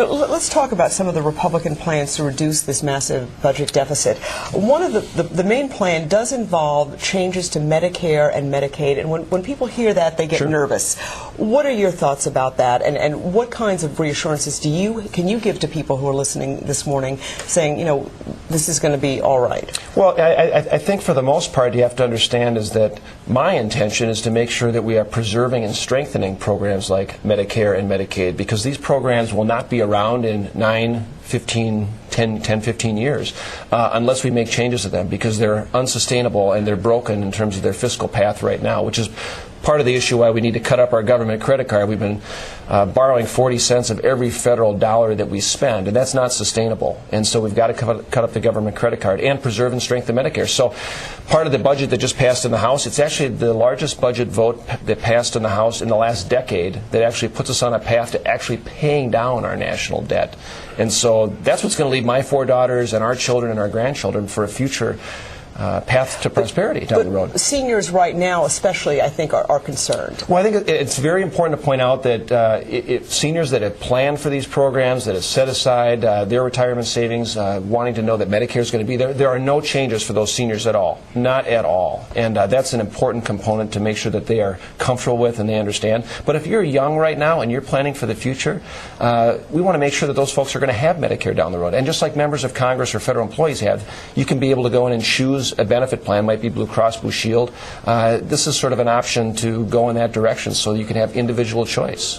Let's talk about some of the Republican plans to reduce this massive budget deficit. One of the main plan does involve changes to Medicare and Medicaid, and when people hear that, they get nervous. What are your thoughts about that, and what kinds of reassurances can you give to people who are listening this morning, saying, this is going to be all right? Well, I think for the most part, you have to understand is that my intention is to make sure that we are preserving and strengthening programs like Medicare and Medicaid, because these programs will not be around in 10, 15 years unless we make changes to them, because they're unsustainable and they're broken in terms of their fiscal path right now, which is part of the issue why we need to cut up our government credit card. We've been borrowing 40 cents of every federal dollar that we spend, and that's not sustainable. And so we've got to cut up the government credit card and preserve and strengthen Medicare. So part of the budget that just passed in the House, it's actually the largest budget vote that passed in the House in the last decade that actually puts us on a path to actually paying down our national debt. And so that's what's going to lead my 4 daughters and our children and our grandchildren for a future path to prosperity down the road. Seniors right now especially, I think, are concerned. Well, I think it's very important to point out that seniors that have planned for these programs, that have set aside their retirement savings, wanting to know that Medicare is going to be there, there are no changes for those seniors at all. Not at all. And that's an important component to make sure that they are comfortable with and they understand. But if you're young right now and you're planning for the future, we want to make sure that those folks are going to have Medicare down the road. And just like members of Congress or federal employees have, you can be able to go in and choose a benefit plan, might be Blue Cross Blue Shield. This is sort of an option to go in that direction so you can have individual choice.